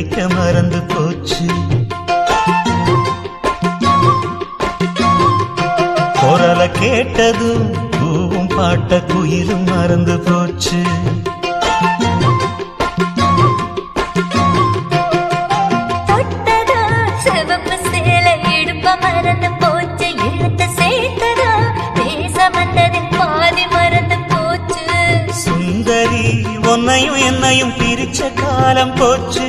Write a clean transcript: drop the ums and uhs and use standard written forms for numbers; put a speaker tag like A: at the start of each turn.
A: நினைக்க மறந்து போச்சு. குரல கேட்டதும் பூவும் பாட்ட குயிலும் மறந்து போச்சு. சுந்தரி உன்னையும் என்னையும் பிரிச்ச காலம் போச்சு.